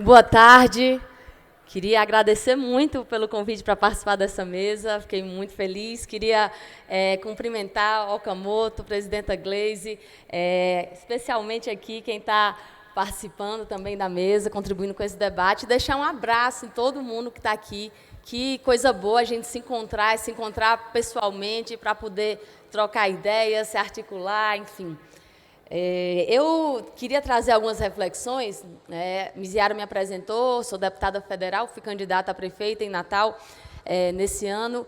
Boa tarde. Queria agradecer muito pelo convite para participar dessa mesa. Fiquei muito feliz. Queria cumprimentar o Okamoto, presidenta Gleisi, especialmente aqui quem está participando também da mesa, contribuindo com esse debate, e deixar um abraço em todo mundo que está aqui. Que coisa boa a gente se encontrar pessoalmente para poder trocar ideias, se articular, enfim. Eu queria trazer algumas reflexões. Misiara me apresentou, sou deputada federal, fui candidata a prefeita em Natal nesse ano,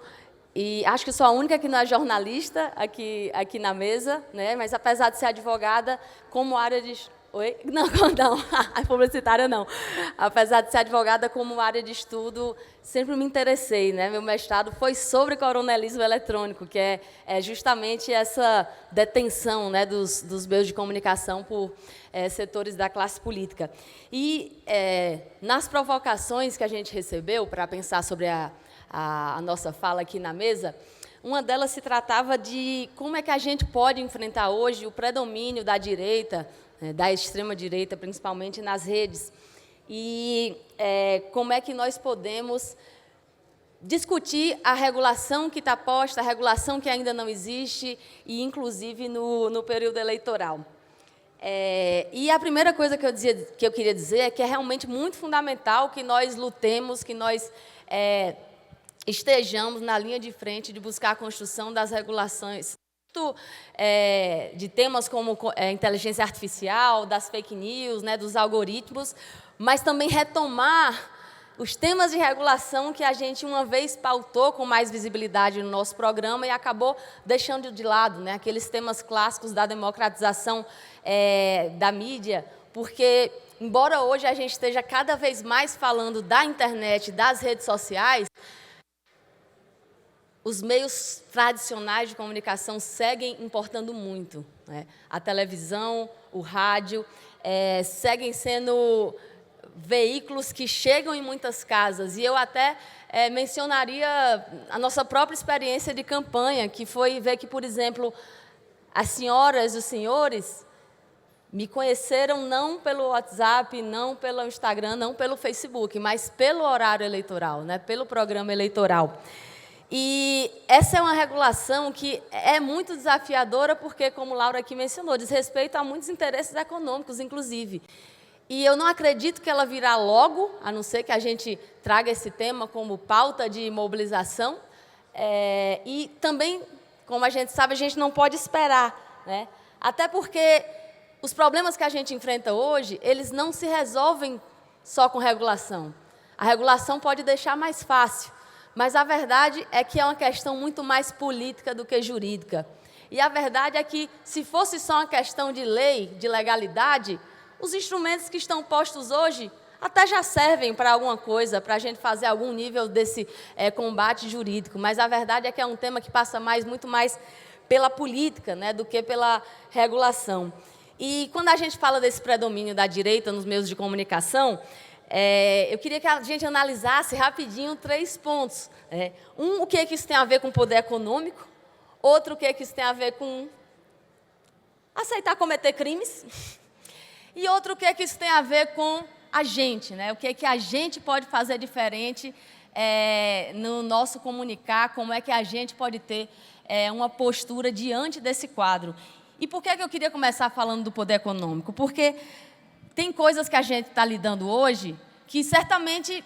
e acho que sou a única que não é jornalista aqui na mesa, né? Mas apesar de ser advogada, como área de... Oi? Não, a publicitária não. Apesar de ser advogada como área de estudo, sempre me interessei, né? Meu mestrado foi sobre coronelismo eletrônico, que é justamente essa detenção, né, dos meios de comunicação por setores da classe política. E nas provocações que a gente recebeu para pensar sobre a nossa fala aqui na mesa, uma delas se tratava de como é que a gente pode enfrentar hoje o predomínio da direita, da extrema-direita, principalmente nas redes, e como é que nós podemos discutir a regulação que está posta, a regulação que ainda não existe, e inclusive no período eleitoral. E a primeira coisa que eu queria dizer é que é realmente muito fundamental que nós lutemos, que nós estejamos na linha de frente de buscar a construção das regulações, de temas como inteligência artificial, das fake news, né, dos algoritmos, mas também retomar os temas de regulação que a gente uma vez pautou com mais visibilidade no nosso programa e acabou deixando de lado, né, aqueles temas clássicos da democratização da mídia, porque, embora hoje a gente esteja cada vez mais falando da internet, das redes sociais, os meios tradicionais de comunicação seguem importando muito, né? A televisão, o rádio, seguem sendo veículos que chegam em muitas casas. E eu até mencionaria a nossa própria experiência de campanha, que foi ver que, por exemplo, as senhoras e os senhores me conheceram não pelo WhatsApp, não pelo Instagram, não pelo Facebook, mas pelo horário eleitoral, né? Pelo programa eleitoral. E essa é uma regulação que é muito desafiadora porque, como Laura aqui mencionou, diz respeito a muitos interesses econômicos, inclusive. E eu não acredito que ela virá logo, a não ser que a gente traga esse tema como pauta de mobilização. E também, como a gente sabe, a gente não pode esperar, né? Até porque os problemas que a gente enfrenta hoje, eles não se resolvem só com regulação. A regulação pode deixar mais fácil. Mas a verdade é que é uma questão muito mais política do que jurídica. E a verdade é que, se fosse só uma questão de lei, de legalidade, os instrumentos que estão postos hoje até já servem para alguma coisa, para a gente fazer algum nível desse combate jurídico. Mas a verdade é que é um tema que passa muito mais pela política, né, do que pela regulação. E quando a gente fala desse predomínio da direita nos meios de comunicação, eu queria que a gente analisasse rapidinho 3 pontos. O que isso tem a ver com poder econômico, outro, o que isso tem a ver com aceitar cometer crimes, e outro, o que isso tem a ver com a gente, né? O que a gente pode fazer diferente no nosso comunicar, como é que a gente pode ter uma postura diante desse quadro. E por que eu queria começar falando do poder econômico? Porque tem coisas que a gente está lidando hoje que certamente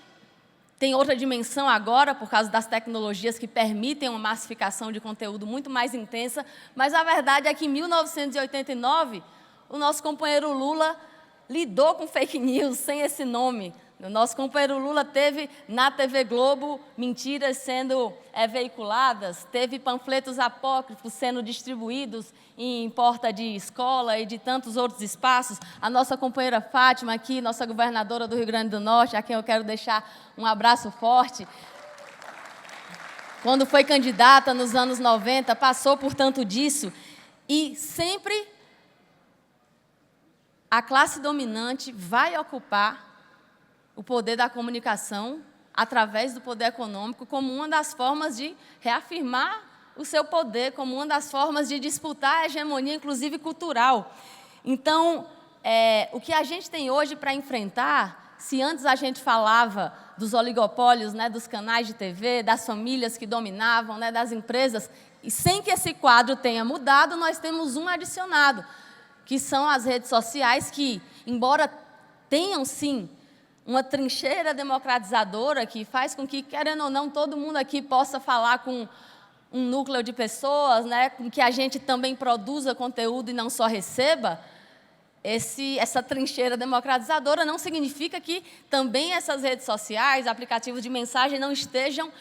tem outra dimensão agora, por causa das tecnologias que permitem uma massificação de conteúdo muito mais intensa, mas a verdade é que em 1989, o nosso companheiro Lula lidou com fake news sem esse nome. O nosso companheiro Lula teve na TV Globo mentiras sendo veiculadas, teve panfletos apócrifos sendo distribuídos em porta de escola e de tantos outros espaços. A nossa companheira Fátima aqui, nossa governadora do Rio Grande do Norte, a quem eu quero deixar um abraço forte, quando foi candidata nos anos 90, passou por tanto disso, e sempre a classe dominante vai ocupar o poder da comunicação através do poder econômico como uma das formas de reafirmar o seu poder, como uma das formas de disputar a hegemonia, inclusive cultural. Então, o que a gente tem hoje para enfrentar se antes a gente falava dos oligopólios, né, dos canais de TV, das famílias que dominavam, né, das empresas, e sem que esse quadro tenha mudado, nós temos um adicionado, que são as redes sociais que, embora tenham, sim, uma trincheira democratizadora que faz com que, querendo ou não, todo mundo aqui possa falar com um núcleo de pessoas, né, com que a gente também produza conteúdo e não só receba, essa trincheira democratizadora não significa que também essas redes sociais, aplicativos de mensagem, não estejam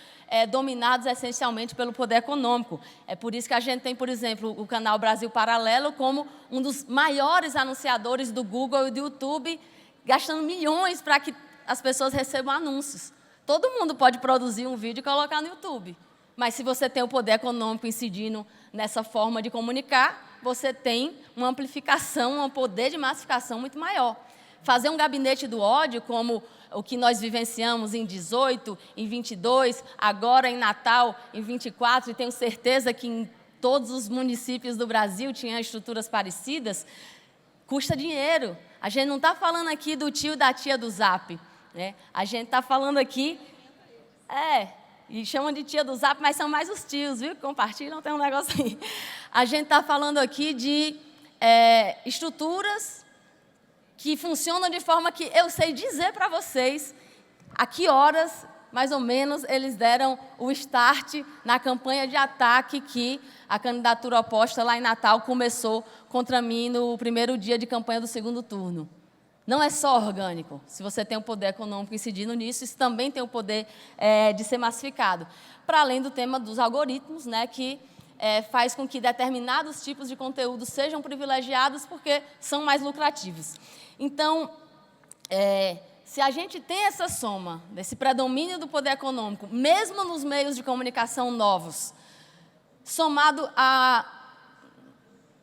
dominados essencialmente pelo poder econômico. É por isso que a gente tem, por exemplo, o canal Brasil Paralelo como um dos maiores anunciadores do Google e do YouTube, gastando milhões para que as pessoas recebam anúncios. Todo mundo pode produzir um vídeo e colocar no YouTube, mas se você tem o poder econômico incidindo nessa forma de comunicar, você tem uma amplificação, um poder de massificação muito maior. Fazer um gabinete do ódio, como o que nós vivenciamos em 18, em 22, agora em Natal, em 24, e tenho certeza que em todos os municípios do Brasil tinham estruturas parecidas, custa dinheiro. A gente não está falando aqui do tio e da tia do Zap, né? A gente está falando aqui... E chamam de tia do Zap, mas são mais os tios, viu? Que compartilham, tem um negócio aí. A gente está falando aqui de estruturas que funcionam de forma que eu sei dizer para vocês a que horas, mais ou menos, eles deram o start na campanha de ataque que a candidatura oposta lá em Natal começou contra mim no primeiro dia de campanha do segundo turno. Não é só orgânico. Se você tem o poder econômico incidindo nisso, isso também tem o poder de ser massificado. Para além do tema dos algoritmos, né, que faz com que determinados tipos de conteúdo sejam privilegiados porque são mais lucrativos. Então, se a gente tem essa soma desse predomínio do poder econômico, mesmo nos meios de comunicação novos, somado a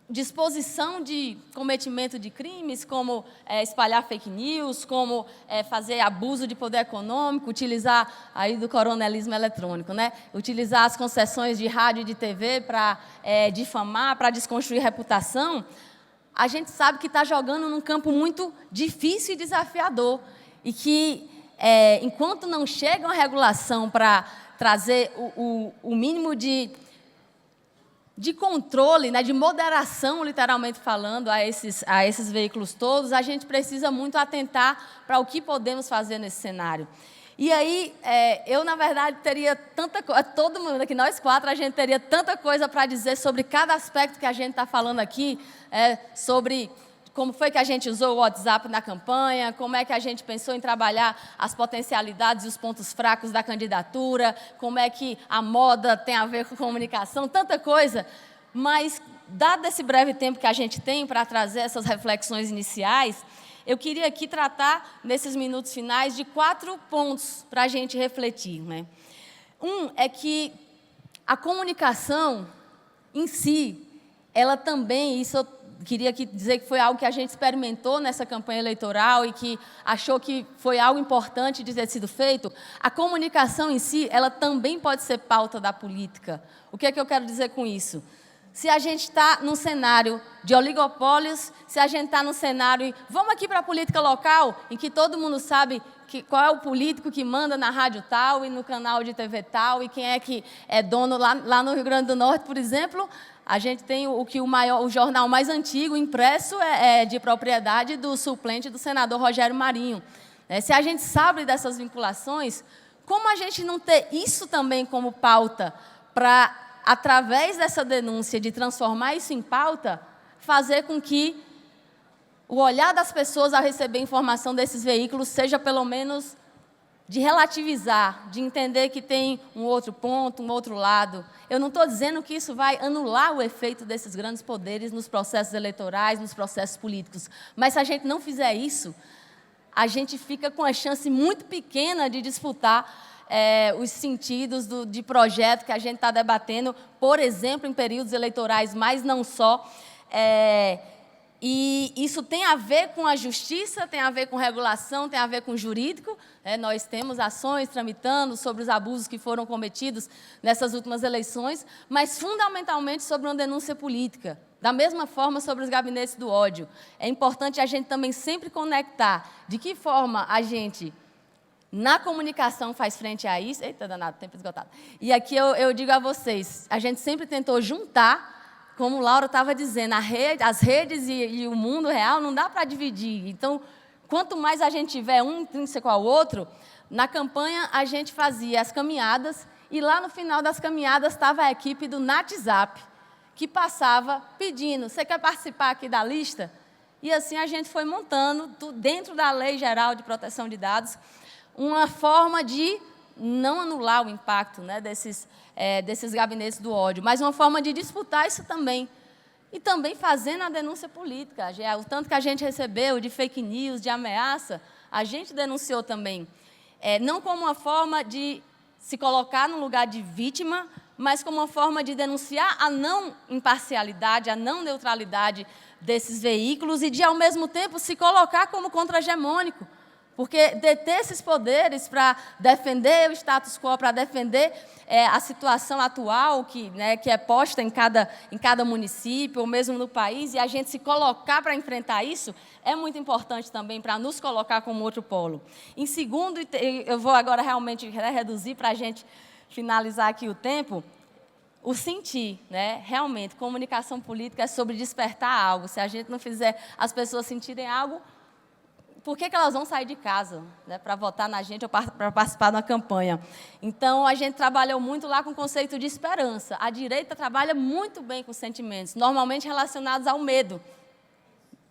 disposição de cometimento de crimes, como espalhar fake news, como fazer abuso de poder econômico, utilizar aí do coronelismo eletrônico, né? Utilizar as concessões de rádio e de TV para difamar, para desconstruir reputação, a gente sabe que está jogando num campo muito difícil e desafiador, e que, enquanto não chega uma regulação para trazer o mínimo de controle, né, de moderação, literalmente falando, a esses veículos todos, a gente precisa muito atentar para o que podemos fazer nesse cenário. E aí, eu, na verdade, teria tanta coisa, todo mundo aqui, nós quatro, a gente teria tanta coisa para dizer sobre cada aspecto que a gente está falando aqui, sobre como foi que a gente usou o WhatsApp na campanha, como é que a gente pensou em trabalhar as potencialidades e os pontos fracos da candidatura, como é que a moda tem a ver com comunicação, tanta coisa. Mas, dado esse breve tempo que a gente tem para trazer essas reflexões iniciais, eu queria aqui tratar, nesses minutos finais, de 4 pontos para a gente refletir, né? Um é que a comunicação em si, ela também, isso eu queria aqui dizer que foi algo que a gente experimentou nessa campanha eleitoral e que achou que foi algo importante de ter sido feito. A comunicação em si, ela também pode ser pauta da política. O que é que eu quero dizer com isso? Se a gente está num cenário de oligopólios, se a gente está num cenário... Vamos aqui para a política local, em que todo mundo sabe qual é o político que manda na rádio tal e no canal de TV tal, e quem é que é dono lá no Rio Grande do Norte, por exemplo. A gente tem o jornal mais antigo, impresso, de propriedade do suplente do senador Rogério Marinho. Se a gente sabe dessas vinculações, como a gente não ter isso também como pauta para, através dessa denúncia de transformar isso em pauta, fazer com que o olhar das pessoas ao receber informação desses veículos seja, pelo menos, de relativizar, de entender que tem um outro ponto, um outro lado. Eu não estou dizendo que isso vai anular o efeito desses grandes poderes nos processos eleitorais, nos processos políticos, mas se a gente não fizer isso, a gente fica com a chance muito pequena de disputar os sentidos de projeto que a gente está debatendo, por exemplo, em períodos eleitorais, mas não só. E isso tem a ver com a justiça, tem a ver com regulação, tem a ver com o jurídico. Nós temos ações tramitando sobre os abusos que foram cometidos nessas últimas eleições, mas fundamentalmente sobre uma denúncia política. Da mesma forma, sobre os gabinetes do ódio, é importante a gente também sempre conectar de que forma a gente, na comunicação, faz frente a isso. Eita, danado, tempo esgotado. E aqui eu digo a vocês, a gente sempre tentou juntar, como Laura estava dizendo, as redes e o mundo real não dá para dividir. Então, quanto mais a gente tiver um intrínseco ao outro, na campanha a gente fazia as caminhadas, e lá no final das caminhadas estava a equipe do WhatsApp, que passava pedindo, você quer participar aqui da lista? E assim a gente foi montando, dentro da Lei Geral de Proteção de Dados, uma forma de não anular o impacto, né, desses gabinetes do ódio, mas uma forma de disputar isso também. E também fazendo a denúncia política. O tanto que a gente recebeu de fake news, de ameaça, a gente denunciou também. Não como uma forma de se colocar no lugar de vítima, mas como uma forma de denunciar a não imparcialidade, a não neutralidade desses veículos e de, ao mesmo tempo, se colocar como contra-hegemônico. Porque deter esses poderes para defender o status quo, para defender a situação atual que é posta em cada município, ou mesmo no país, e a gente se colocar para enfrentar isso, é muito importante também para nos colocar como outro polo. Em segundo, eu vou agora realmente reduzir para a gente finalizar aqui o tempo, o sentir, né? Realmente, comunicação política é sobre despertar algo. Se a gente não fizer as pessoas sentirem algo, por que elas vão sair de casa, né, para votar na gente ou para participar da campanha? Então, a gente trabalhou muito lá com o conceito de esperança. A direita trabalha muito bem com sentimentos, normalmente relacionados ao medo.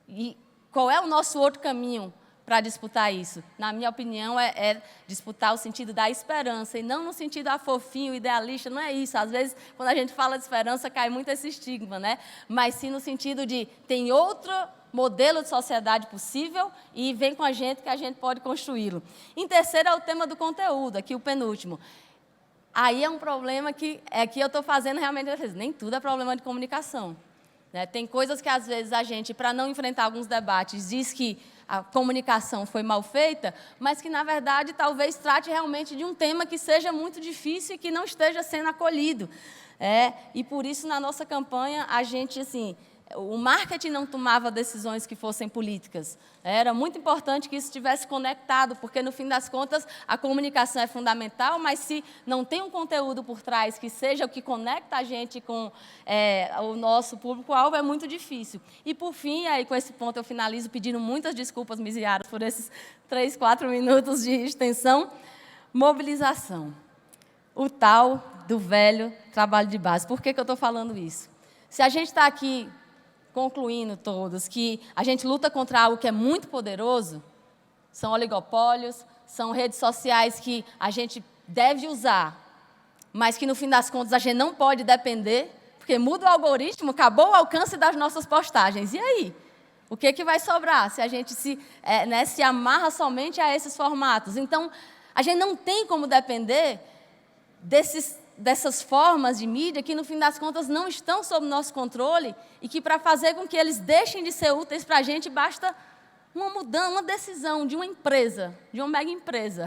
E qual é o nosso outro caminho para disputar isso? Na minha opinião, é disputar o sentido da esperança, e não no sentido fofinho, idealista, não é isso. Às vezes, quando a gente fala de esperança, cai muito esse estigma, né? Mas sim no sentido de tem outro modelo de sociedade possível e vem com a gente que a gente pode construí-lo. Em terceiro é o tema do conteúdo, aqui o penúltimo. Aí é um problema que eu estou fazendo realmente, nem tudo é problema de comunicação. Né? Tem coisas que, às vezes, a gente, para não enfrentar alguns debates, diz que a comunicação foi mal feita, mas que, na verdade, talvez trate realmente de um tema que seja muito difícil e que não esteja sendo acolhido. E, por isso, na nossa campanha, a gente, assim, o marketing não tomava decisões que fossem políticas. Era muito importante que isso estivesse conectado, porque, no fim das contas, a comunicação é fundamental, mas se não tem um conteúdo por trás que seja o que conecta a gente com o nosso público-alvo, é muito difícil. E, por fim, aí com esse ponto eu finalizo pedindo muitas desculpas, Misiaras, por esses 3, 4 minutos de extensão. Mobilização. O tal do velho trabalho de base. Por que eu estou falando isso? Se a gente está aqui concluindo todos, que a gente luta contra algo que é muito poderoso, são oligopólios, são redes sociais que a gente deve usar, mas que, no fim das contas, a gente não pode depender, porque muda o algoritmo, acabou o alcance das nossas postagens. E aí? O que vai sobrar se a gente se amarra somente a esses formatos? Então, a gente não tem como depender dessas formas de mídia que, no fim das contas, não estão sob nosso controle e que, para fazer com que eles deixem de ser úteis para a gente, basta uma mudança, uma decisão de uma empresa, de uma mega empresa.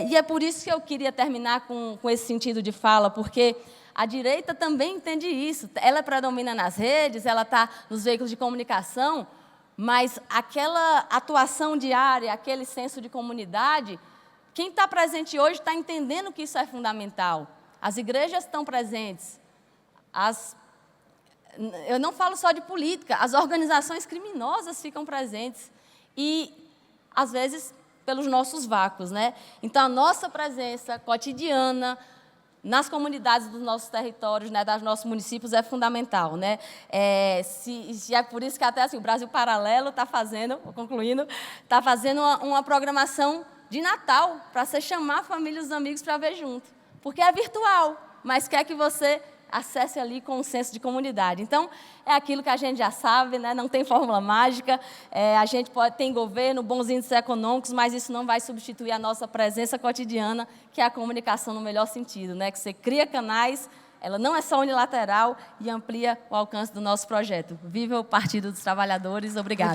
E é por isso que eu queria terminar com esse sentido de fala, porque a direita também entende isso. Ela predomina nas redes, ela está nos veículos de comunicação, mas aquela atuação diária, aquele senso de comunidade, quem está presente hoje está entendendo que isso é fundamental. As igrejas estão presentes. Eu não falo só de política, as organizações criminosas ficam presentes. E, às vezes, pelos nossos vácuos, né? Então, a nossa presença cotidiana nas comunidades dos nossos territórios, né, dos nossos municípios, é fundamental. Né? É por isso que até assim, o Brasil Paralelo está fazendo, concluindo, está fazendo uma programação de Natal, para você chamar a família e os amigos para ver junto. Porque é virtual, mas quer que você acesse ali com um senso de comunidade. Então, é aquilo que a gente já sabe, né? Não tem fórmula mágica, a gente tem governo, bons índices econômicos, mas isso não vai substituir a nossa presença cotidiana, que é a comunicação no melhor sentido, né? Que você cria canais, ela não é só unilateral e amplia o alcance do nosso projeto. Viva o Partido dos Trabalhadores, obrigada.